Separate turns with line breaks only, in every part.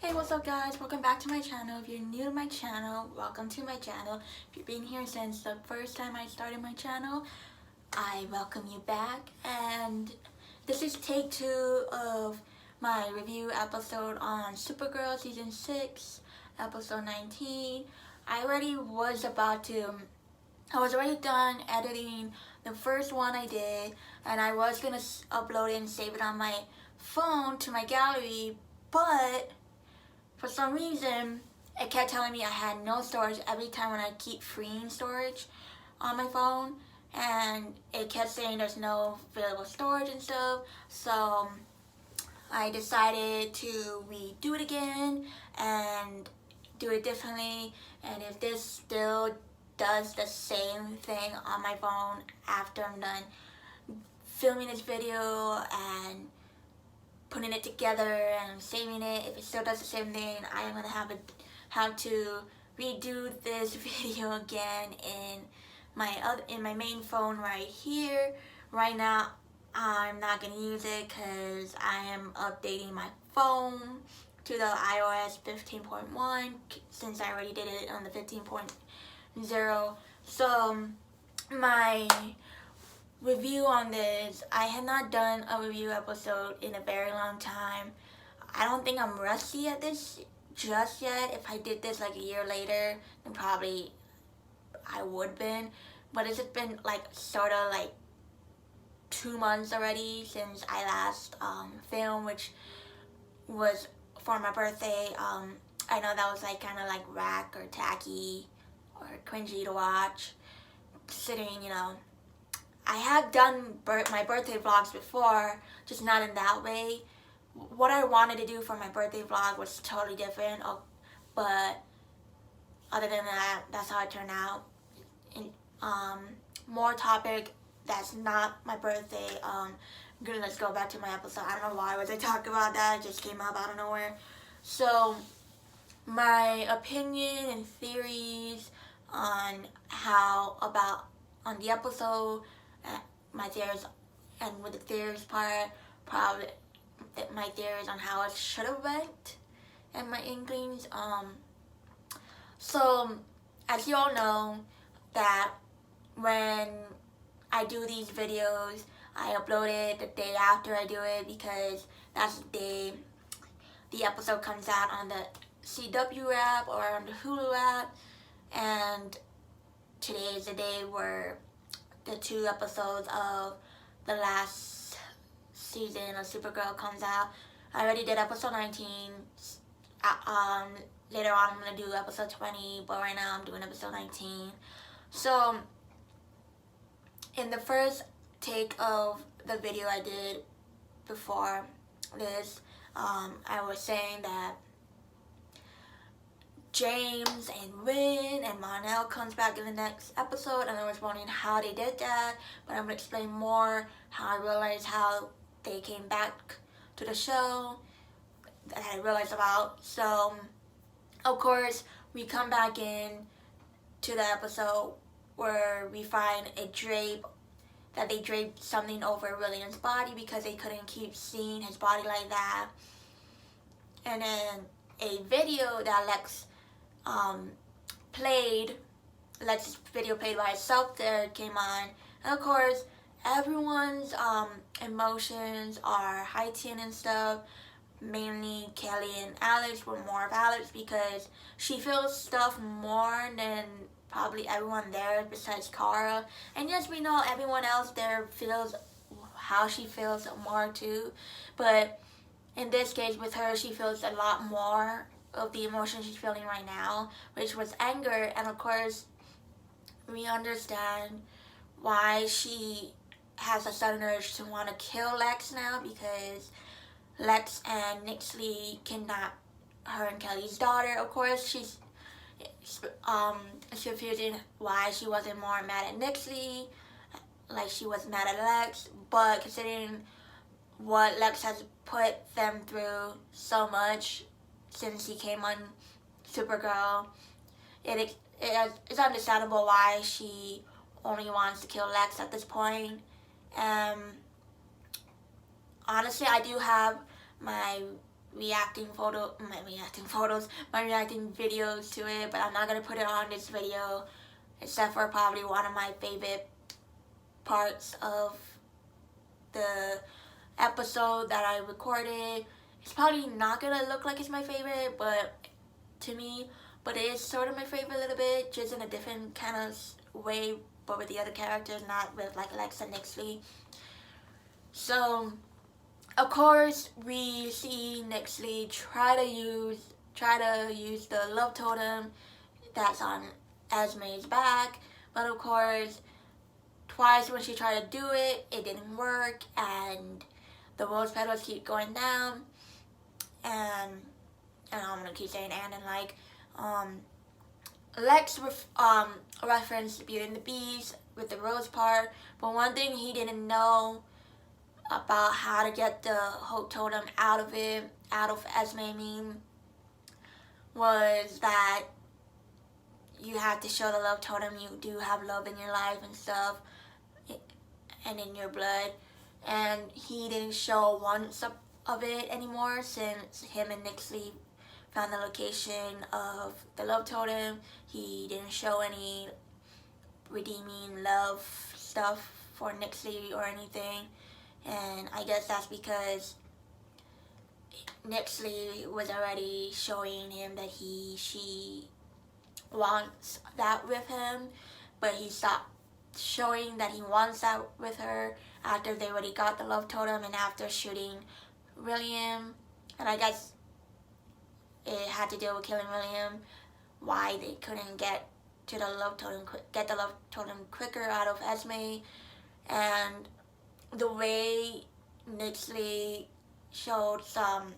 Hey, what's up guys? Welcome back to my channel. If you're new to my channel, welcome to my channel. If you've been here since the first time I started my channel, I welcome you back. And this is take 2 of my review episode on Supergirl season 6, episode 19. I was already done editing the first one I did, and I was gonna upload it and save it on my phone to my gallery, but for some reason it kept telling me I had no storage every time when I keep freeing storage on my phone, and it kept saying there's no available storage and stuff. So I decided to redo it again and do it differently, and if this still does the same thing on my phone after I'm done filming this video and putting it together and saving it, if it still does the same thing, I am gonna have to redo this video again in my main phone right here. Right now I'm not gonna use it because I am updating my phone to the iOS 15.1 since I already did it on the 15.0. So my review on this, I had not done a review episode in a very long time. I don't think I'm rusty at this just yet. If I did this like a year later, then probably I would been. But it's just been like sort of like 2 months already since I last filmed, which was for my birthday. I know that was like kind of like whack or tacky or cringy to watch, considering, you know, I have done my birthday vlogs before, just not in that way. What I wanted to do for my birthday vlog was totally different, but other than that, that's how it turned out. And, more topic that's not my birthday. Let's go back to my episode. I don't know why was I talking about that. It just came up out of nowhere. So my opinion and theories on the episode, my theories, and with the theories part, probably my theories on how it should have went, and my inklings. So as you all know, that when I do these videos, I upload it the day after I do it because that's the day the episode comes out on the CW app or on the Hulu app, and today is the day where the 2 episodes of the last season of Supergirl comes out. I already did episode 19. Later on I'm going to do episode 20, but right now I'm doing episode 19. So in the first take of the video I did before this, I was saying that James and Rin and Monel comes back in the next episode, and I was wondering how they did that, but I'm going to explain more how I realized how they came back to the show that I realized about. So of course we come back in to the episode where we find a drape, that they draped something over William's body because they couldn't keep seeing his body like that. And then a video that Lex video played by itself there came on, and of course everyone's emotions are heightened and stuff. Mainly Kelly and Alex, were more of Alex because she feels stuff more than probably everyone there besides Kara. And yes, we know everyone else there feels how she feels more too, but in this case with her, she feels a lot more of the emotion she's feeling right now, which was anger. And of course we understand why she has a sudden urge to want to kill Lex now, because Lex and Nixley kidnapped her and Kelly's daughter. Of course she's confusing why she wasn't more mad at Nixley like she was mad at Lex, but considering what Lex has put them through so much since he came on Supergirl, it's understandable why she only wants to kill Lex at this point. Honestly, I do have my my reacting videos to it, but I'm not gonna put it on this video, except for probably one of my favorite parts of the episode that I recorded. It's probably not gonna look like it's my favorite, but to me, but it is sort of my favorite a little bit, just in a different kind of way, but with the other characters, not with like Lex and Nixley. So, of course, we see Nixley try to use the love totem that's on Esme's back, but of course, twice when she tried to do it, it didn't work, and the rose petals keep going down, and I'm gonna keep saying and like, Lex referenced Beauty and the Beast with the rose part, but one thing he didn't know about how to get the hope totem out of Esme, was that you have to show the love totem you do have love in your life and stuff, and in your blood. And he didn't show once of it anymore since him and Nixley found the location of the love totem. He didn't show any redeeming love stuff for Nixley or anything. And I guess that's because Nixley was already showing him that she wants that with him, but he stopped showing that he wants that with her after they already got the love totem and after shooting William. And I guess it had to do with killing William, why they couldn't get to the love totem, quicker out of Esme. And the way Nixley showed some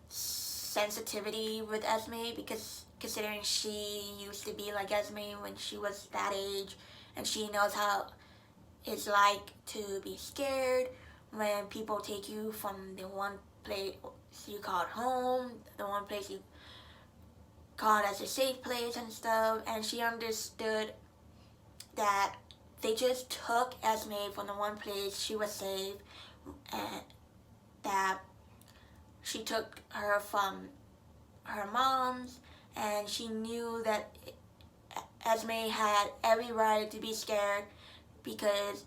sensitivity with Esme, because considering she used to be like Esme when she was that age, and she knows how it's like to be scared when people take you from the one place you called home, the one place you called as a safe place and stuff, and she understood that they just took Esme from the one place she was safe, and that she took her from her mom's, and she knew that Esme had every right to be scared because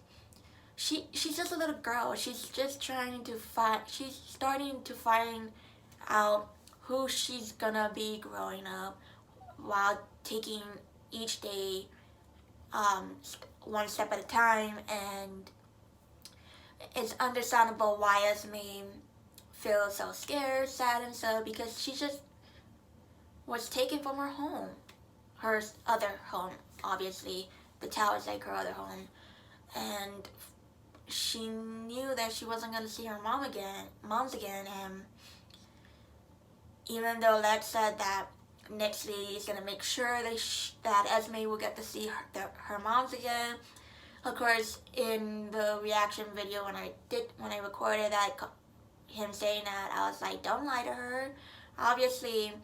she's just a little girl. She's just she's starting to find out who she's gonna be growing up, while taking each day one step at a time. And it's understandable why Esme feels so scared, sad, and so, because she just was taken from her home, her other home, obviously. The tower is like her other home, and she knew that she wasn't gonna see her moms again. And even though Lex said that Nixley is gonna make sure that Esme will get to see her moms again. Of course, in the reaction video when I recorded that, him saying that, I was like, don't lie to her. Obviously,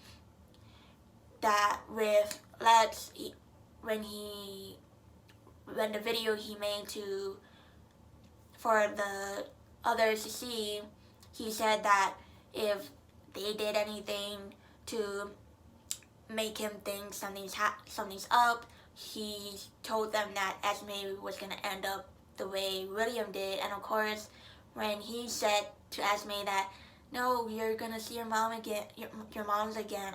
that with Lex, when the video he made for the others to see, he said that if they did anything to make him think something's up, he told them that Esme was gonna end up the way William did. And of course, when he said to Esme that, no, you're gonna see your mom again, your moms again,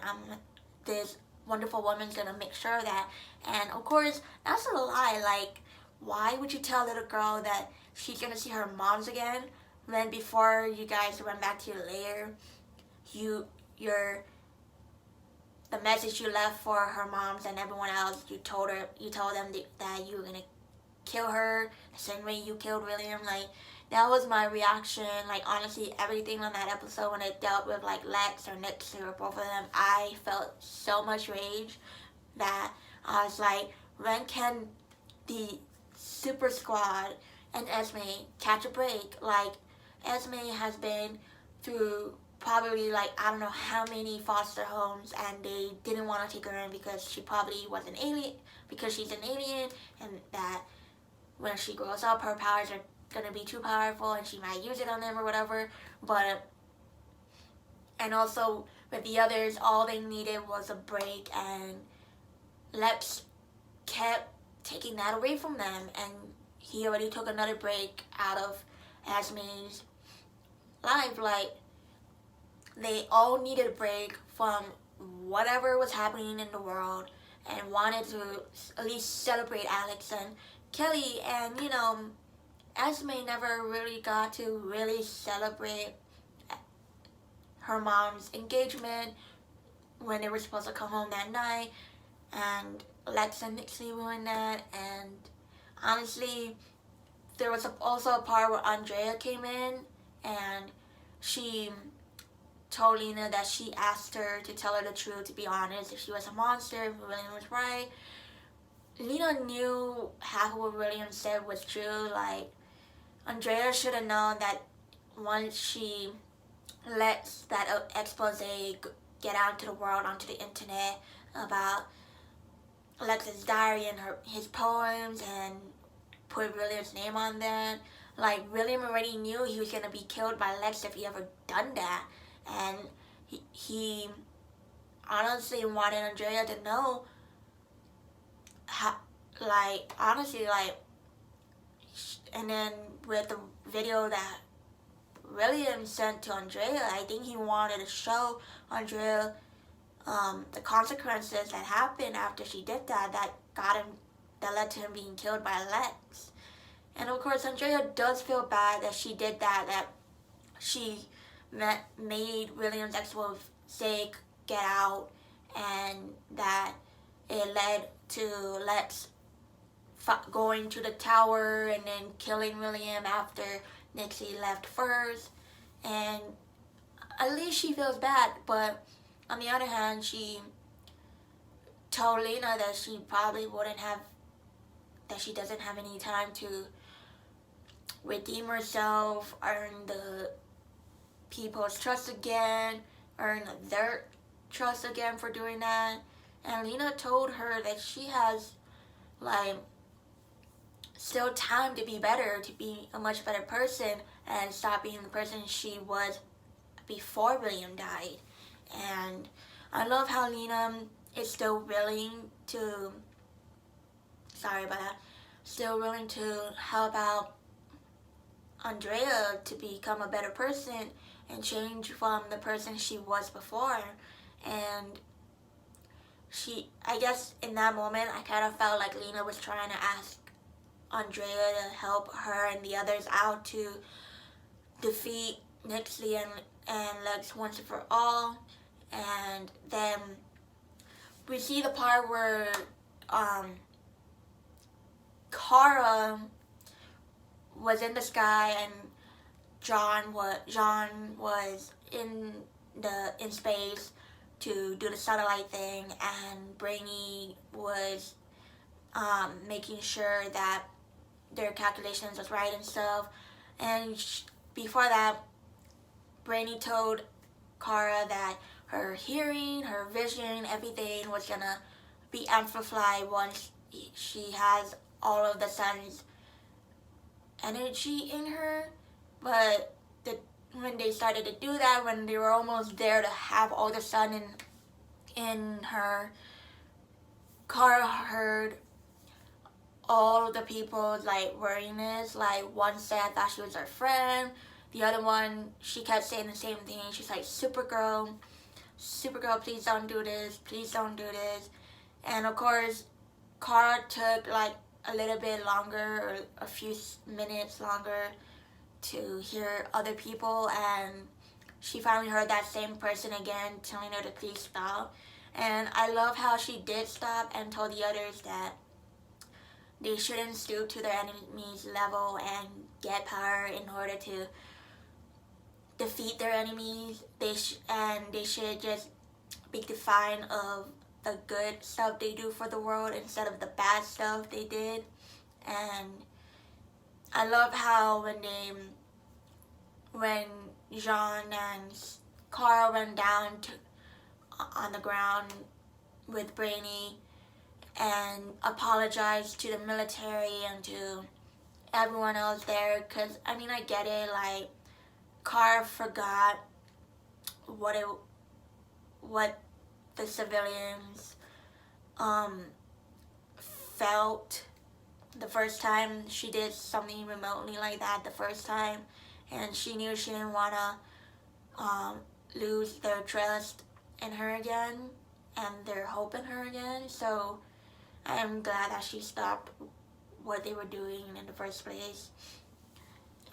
this wonderful woman's gonna make sure of that. And of course, that's a lie. Like, why would you tell a little girl that she's gonna see her moms again when before you guys went back to your lair, the message you left for her moms and everyone else, you told them that you were gonna kill her the same way you killed William? Like, that was my reaction. Like, honestly, everything on that episode when it dealt with like Lex or Nixley or both of them, I felt so much rage that I was like, when can the Super Squad and Esme catch a break? Like, Esme has been through probably like I don't know how many foster homes, and they didn't want to take her in because she probably was an alien, because she's an alien, and that when she grows up her powers are gonna be too powerful and she might use it on them or whatever. But and also with the others, all they needed was a break, and Lex kept taking that away from them, and he already took another break out of Esme's life. Like, they all needed a break from whatever was happening in the world and wanted to at least celebrate Alex and Kelly. And Esme never really got to really celebrate her mom's engagement when they were supposed to come home that night, and Lex and Nixie ruined that. And honestly, there was also a part where Andrea came in and she told Lena that she asked her to tell her the truth, to be honest, if she was a monster, if William was right. Lena knew half of what William said was true. Like, Andrea should have known that once she lets that expose get out into the world, onto the internet, about Alexa's diary and his poems, and put William's name on them. Like, William already knew he was gonna be killed by Lex if he ever done that, and he honestly wanted Andrea to know how, like, honestly, like, and then with the video that William sent to Andrea, I think he wanted to show Andrea the consequences that happened after she did that, that led to him being killed by Lex. And of course, Andrea does feel bad that she did that she made William's ex-wife get out, and that it led to Lex going to the tower and then killing William after Nixie left first. And at least she feels bad, but on the other hand, she told Lena that she probably wouldn't have, that she doesn't have any time to redeem herself, earn the people's trust again, earn their trust again for doing that. And Lena told her that she has, like, still time to be better, to be a much better person, and stop being the person she was before William died. And I love how Lena is still willing to, still willing to help out Andrea to become a better person and change from the person she was before. And I guess in that moment, I kind of felt like Lena was trying to ask Andrea to help her and the others out to defeat Nixie and Lex once and for all. And then we see the part where Kara was in the sky and John was in space to do the satellite thing, and Brainy was making sure that their calculations was right and stuff. And before that, Brainy told Kara that her hearing, her vision, everything was gonna be amplified once she has all of the sun's energy in her. But when they started to do that, when they were almost there to have all the sun in her, Kara heard all of the people's, like, worriness. Like, one said I thought she was her friend. The other one, she kept saying the same thing. She's like, Supergirl, please don't do this. Please don't do this. And of course, Kara took like a little bit longer, or a few minutes longer, to hear other people, and she finally heard that same person again telling her to please stop. And I love how she did stop and told the others that they shouldn't stoop to their enemy's level and get power in order to defeat their enemies. They should just be defined of the good stuff they do for the world instead of the bad stuff they did. And I love how when Jean and Carl went down on the ground with Brainy and apologized to the military and to everyone else there, because I mean, I get it, like, Carl forgot what it what the civilians felt the first time she did something remotely like that the first time, and she knew she didn't want to lose their trust in her again and their hope in her again. So I am glad that she stopped what they were doing in the first place.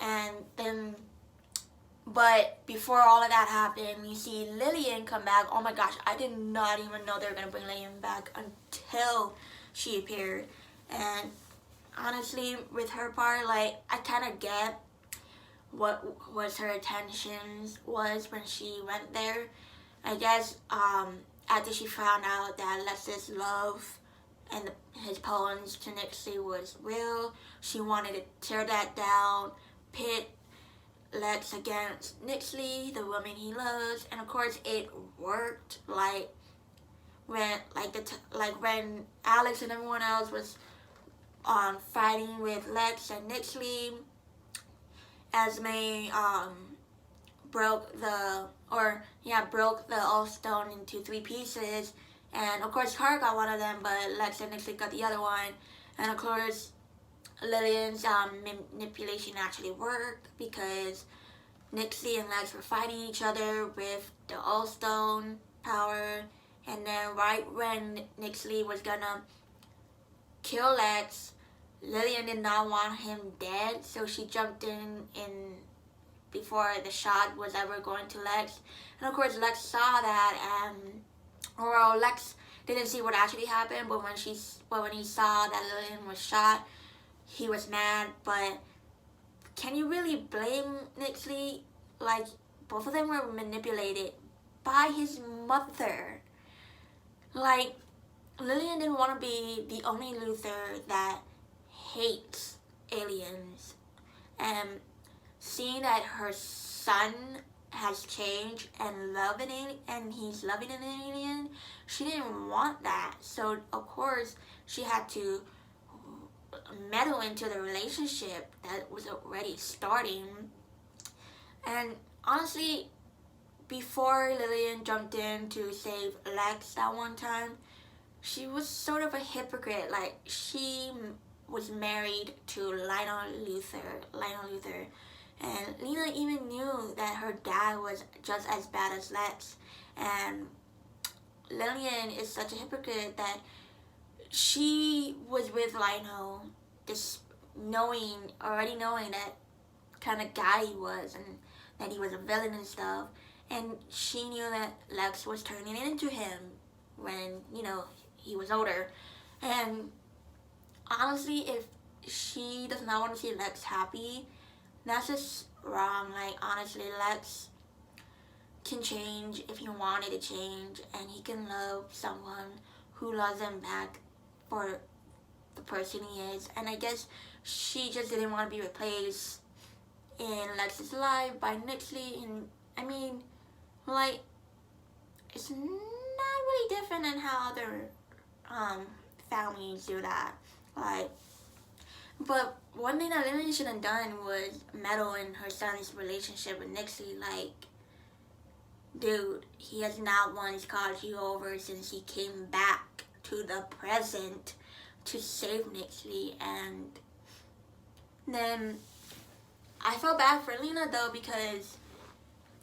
And then, but before all of that happened, you see Lillian come back. Oh my gosh, I did not even know they were gonna bring Lillian back until she appeared. And honestly, with her part, like, I kind of get what was her intentions was when she went there. I guess after she found out that Lex's love and his poems to Nixie was real, she wanted to tear that down, pit Lex against Nixie, the woman he loves, and of course it worked. Like when when Alex and everyone else was fighting with Lex and Nixie, Esme broke the All Stone into 3 pieces, and of course Hart got one of them, but Lex and Nixie got the other one, and of course Lillian's manipulation actually worked because Nixie and Lex were fighting each other with the All Stone power, and then right when Nixie was gonna kill Lex, Lillian did not want him dead, so she jumped in before the shot was ever going to Lex. And of course Lex saw that, and well, Lex didn't see what actually happened, but when he saw that Lillian was shot, he was mad. But can you really blame Nixie? Like, both of them were manipulated by his mother. Like, Lillian didn't want to be the only Luthor that hates aliens, and seeing that her son has changed and he's loving an alien, she didn't want that. So of course she had to meddle into the relationship that was already starting. And honestly, before Lillian jumped in to save Lex that one time, she was sort of a hypocrite. Like, she was married to Lionel Luthor, and Lena even knew that her dad was just as bad as Lex. And Lillian is such a hypocrite that she was with Lionel, just already knowing that kind of guy he was, and that he was a villain and stuff. And she knew that Lex was turning into him when, he was older. And honestly, if she does not want to see Lex happy, that's just wrong. Like, honestly, Lex can change if he wanted to change, and he can love someone who loves him back for the person he is. And I guess she just didn't want to be replaced in Lex's life by Nixie. And I mean, like, it's not really different than how other families do that. Like, but one thing that Lillian should have done was meddle in her son's relationship with Nixie. Like, dude, he has not once called you over since he came back to the present to save Nixie. And then I felt bad for Lena though, because,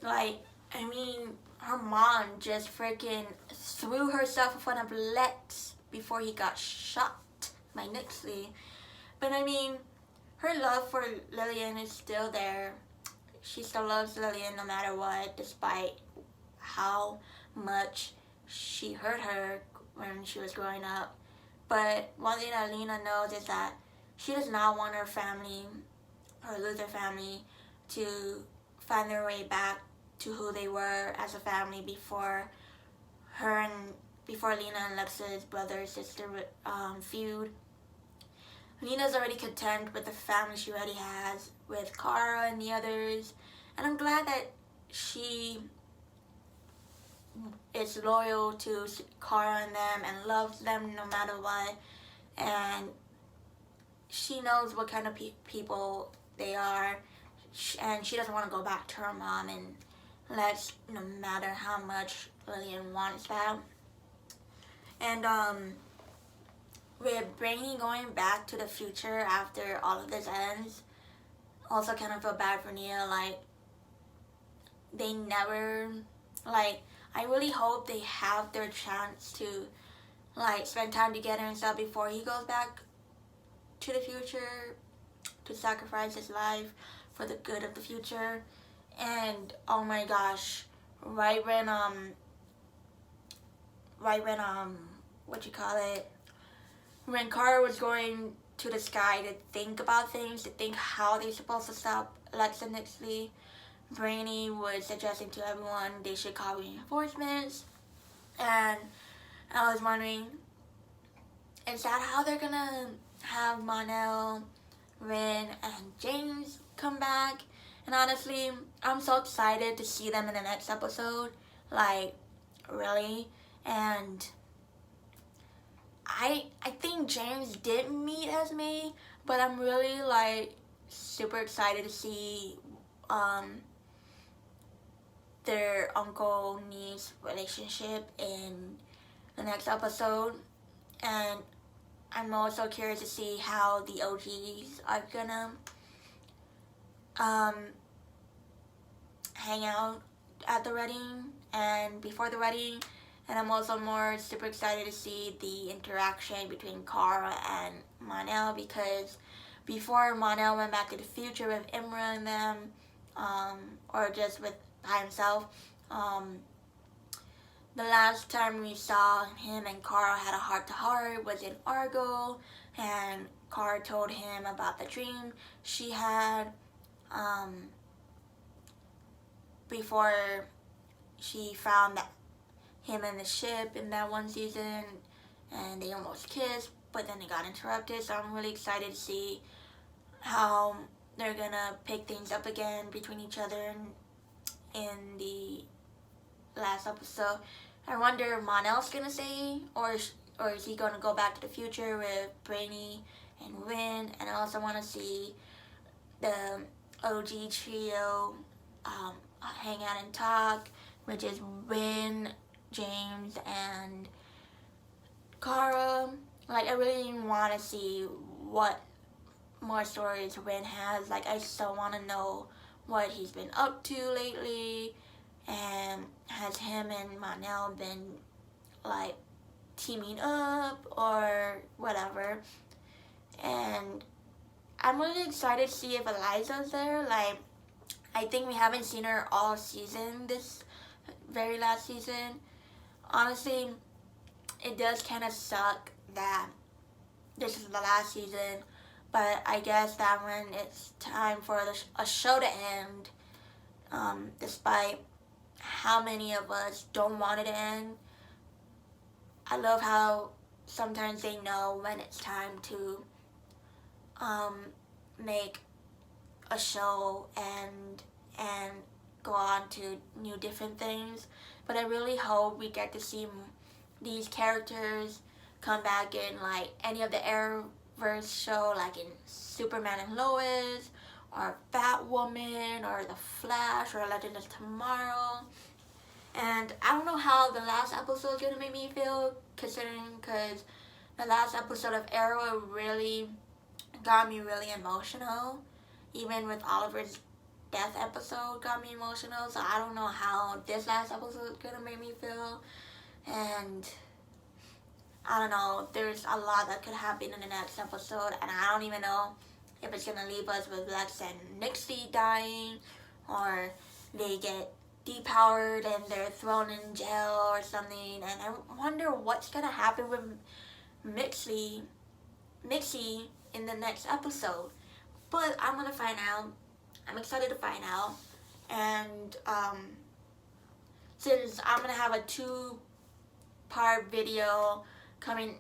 like, I mean, her mom just freaking threw herself in front of Lex before he got shot by Nixie. But I mean, her love for Lillian is still there. She still loves Lillian no matter what, despite how much she hurt her when she was growing up. But one thing that Lena knows is that she does not want her family, her Luthor family, to find their way back to who they were as a family before Lena and Lex's brother-sister feud. Lena's already content with the family she already has with Kara and the others, and I'm glad that she is loyal to Kara and them and loves them no matter what, and she knows what kind of people they are, and she doesn't want to go back to her mom and Lex, no matter how much Lillian wants that. And with Brainy going back to the future after all of this ends, also kind of feel bad for Nia. Like, they never, like, I really hope they have their chance to, like, spend time together and stuff before he goes back to the future to sacrifice his life for the good of the future. And oh my gosh, right when what you call it, when Kara was going to the sky to think about things, to think how they're supposed to stop Lex and Nixley, Brainy was suggesting to everyone they should call reinforcements. And I was wondering, is that how they're gonna have Mon-El, Rin, and James come back? And honestly, I'm so excited to see them in the next episode. Like, really. And I think James did meet Esme, but I'm really, like, super excited to see their uncle-niece relationship in the next episode. And I'm also curious to see how the OGs are gonna hang out at the wedding and before the wedding. And I'm also more super excited to see the interaction between Kara and Mon-El, because before Mon-El went back to the future with Imra and them, or just by himself, the last time we saw him and Kara had a heart-to-heart was in Argo, and Kara told him about the dream she had before she found that him and the ship in that one season, and they almost kissed, but then they got interrupted. So I'm really excited to see how they're gonna pick things up again between each other in the last episode. I wonder if Mon-El's gonna stay, or is he gonna go back to the future with Brainy and Rin? And I also want to see the OG trio hang out and talk, which is Rin, James, and Kara. Like, I really want to see what more stories Rin has. Like, I still want to know what he's been up to lately, and has him and Mon-El been, like, teaming up or whatever. And I'm really excited to see if Eliza's there. Like, I think we haven't seen her all season, this very last season. Honestly, it does kind of suck that this is the last season, but I guess that when it's time for a show to end, despite how many of us don't want it to end, I love how sometimes they know when it's time to make a show and go on to new different things. But I really hope we get to see these characters come back in, like, any of the Arrowverse show, like in Superman and Lois, or Batwoman, or The Flash, or Legend of Tomorrow. And I don't know how the last episode is gonna make me feel, considering, because the last episode of Arrow really got me really emotional. Even with Oliver's death episode got me emotional. So I don't know how this last episode is gonna make me feel. And I don't know, there's a lot that could happen in the next episode, and I don't even know if it's gonna leave us with Lex and Nixley dying, or they get depowered and they're thrown in jail or something. And I wonder what's gonna happen with Mixie in the next episode. But I'm gonna find out. I'm excited to find out. And since I'm gonna have a 2-part video coming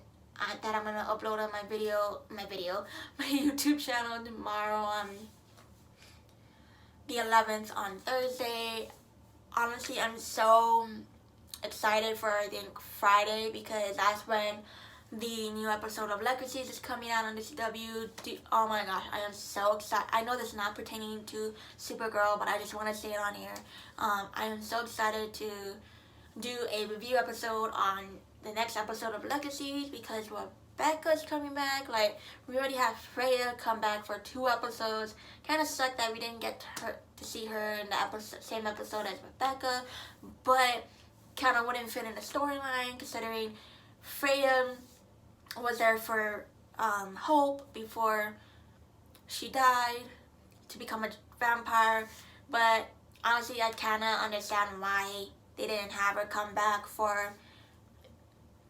that I'm gonna upload on my YouTube channel tomorrow on the 11th on Thursday. Honestly, I'm so excited for, I think, Friday, because that's when the new episode of Legacies is coming out on the CW. Oh my gosh, I am so excited. I know this is not pertaining to Supergirl, but I just want to say it on here. I am so excited to do a review episode on the next episode of Legacies because Rebecca's coming back. Like, we already have Freya come back for 2 episodes. Kind of sucked that we didn't get to see her in the same episode as Rebecca, but kind of wouldn't fit in the storyline considering Freya was there for Hope before she died to become a vampire. But honestly, I kind of understand why they didn't have her come back for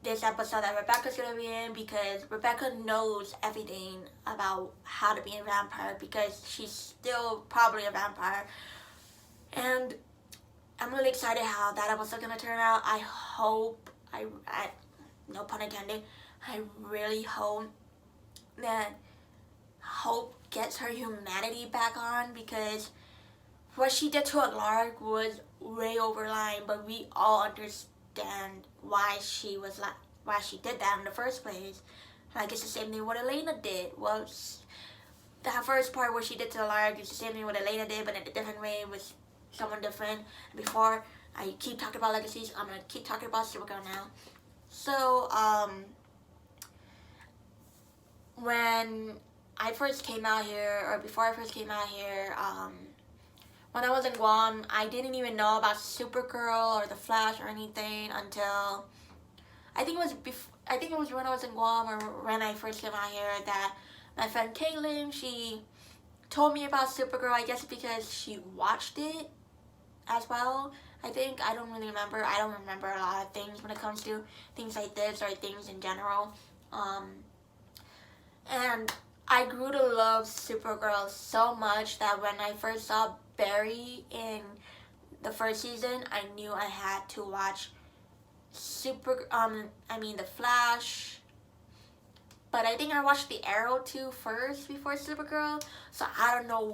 this episode that Rebecca's gonna be in, because Rebecca knows everything about how to be a vampire because she's still probably a vampire. And I'm really excited how that episode's gonna turn out. I hope, I no pun intended, I really hope that Hope gets her humanity back on, because what she did to Alark was way over line, but we all understand why she did that in the first place. Like, it's the same thing what Elena did. Well, that first part where she did to Alark is the same thing what Elena did, but in a different way with someone different. Before I keep talking about Legacies, I'm gonna keep talking about Supergirl now. So, when I first came out here, or before I first came out here, when I was in Guam, I didn't even know about Supergirl or The Flash or anything until I think it was when I was in Guam or when I first came out here that my friend Caitlin, she told me about Supergirl. I guess because she watched it as well. I don't really remember. I don't remember a lot of things when it comes to things like this or things in general. And I grew to love Supergirl so much that when I first saw Barry in the first season, I knew I had to watch The Flash. But I think I watched the Arrow too first before Supergirl, so I don't know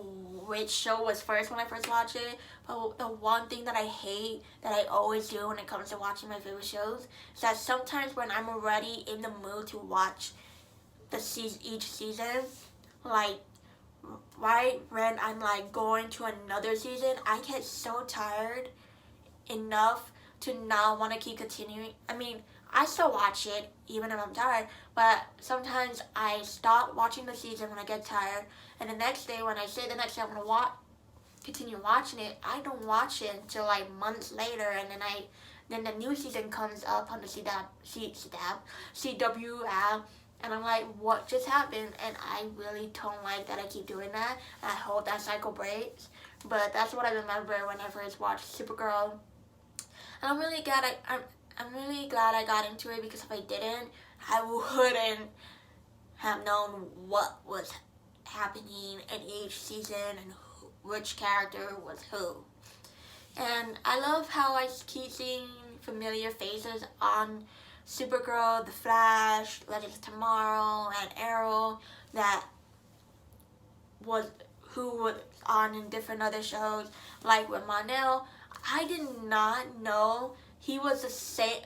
which show was first when I first watched it. But the one thing that I hate, that I always do when it comes to watching my favorite shows, is that sometimes when I'm already in the mood to watch each season, like right when I'm like going to another season, I get so tired enough to not want to keep continuing. I mean, I still watch it even if I'm tired, but sometimes I stop watching the season when I get tired, and the next day when I say the next day I'm gonna continue watching it, I don't watch it until like months later, and then the new season comes up on the CW app, and I'm like, what just happened? And I really don't like that I keep doing that. I hope that cycle breaks, but that's what I remember when I first watched Supergirl. And I'm really glad I got into it, because if I didn't, I wouldn't have known what was happening in each season and which character was who. And I love how I keep seeing familiar faces on Supergirl, The Flash, Legends of Tomorrow, and Arrow who was on in different other shows, like with Monel. I did not know he was the same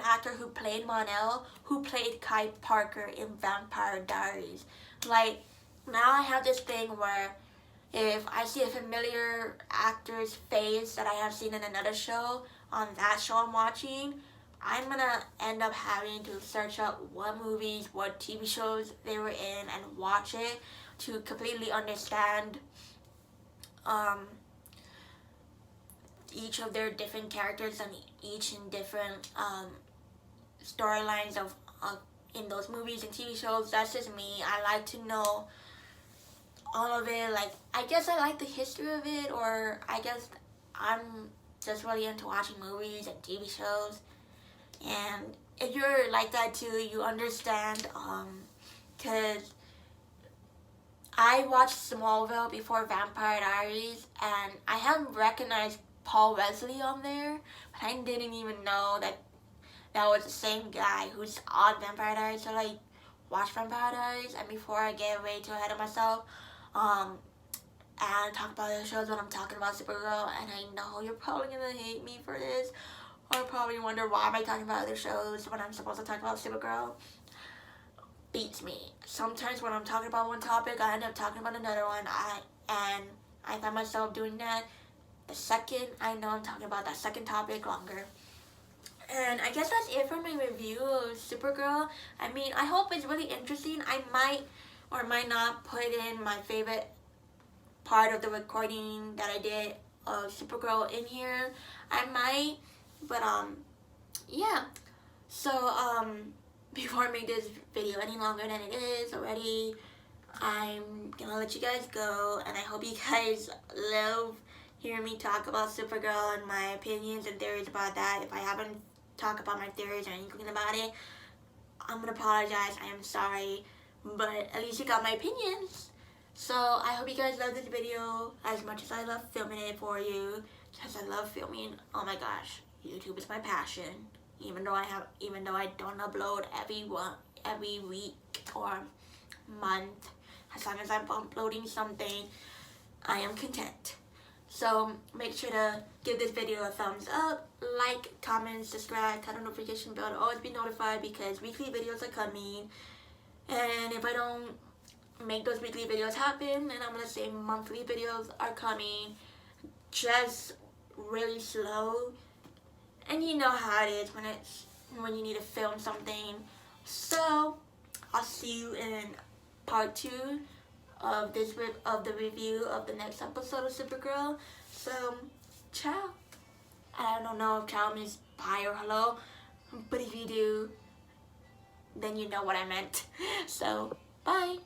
actor who played Mon-El, who played Kai Parker in Vampire Diaries. Like, now I have this thing where if I see a familiar actor's face that I have seen in another show, on that show I'm watching, I'm gonna end up having to search up what movies, what TV shows they were in, and watch it to completely understand each of their different characters and each in different storylines of in those movies and TV shows. That's just me. I like to know all of it. Like, I guess I like the history of it, or I guess I'm just really into watching movies and TV shows. And if you're like that too, you understand, because I watched Smallville before Vampire Diaries, and I haven't recognized Paul Wesley on there, but I didn't even know that was the same guy who's on Vampire Diaries. So like, watch Vampire Diaries, and before I get way too ahead of myself, and talk about the shows when I'm talking about Supergirl, and I know you're probably gonna hate me for this, or probably wonder why am I talking about other shows when I'm supposed to talk about Supergirl. Beats me. Sometimes when I'm talking about one topic, I end up talking about another one. I find myself doing that the second I know I'm talking about that second topic longer. And I guess that's it for my review of Supergirl. I mean, I hope it's really interesting. I might or might not put in my favorite part of the recording that I did of Supergirl in here. I might, but yeah. So before I make this video any longer than it is already, I'm gonna let you guys go, and I hope you guys love hearing me talk about Supergirl and my opinions and theories about that. If I haven't talked about my theories or anything about it, I'm gonna apologize. I am sorry, but at least you got my opinions. So I hope you guys love this video as much as I love filming it for you, because I love filming. Oh my gosh, YouTube is my passion. Even though I don't upload every week or month, as long as I'm uploading something, I am content. So make sure to give this video a thumbs up, like, comment, subscribe, turn on the notification bell to always be notified, because weekly videos are coming. And if I don't make those weekly videos happen, then I'm gonna say monthly videos are coming, just really slow. And you know how it is when you need to film something. So I'll see you in part 2 of the review of the next episode of Supergirl. So ciao. I don't know if ciao means bye or hello, but if you do, then you know what I meant. So bye.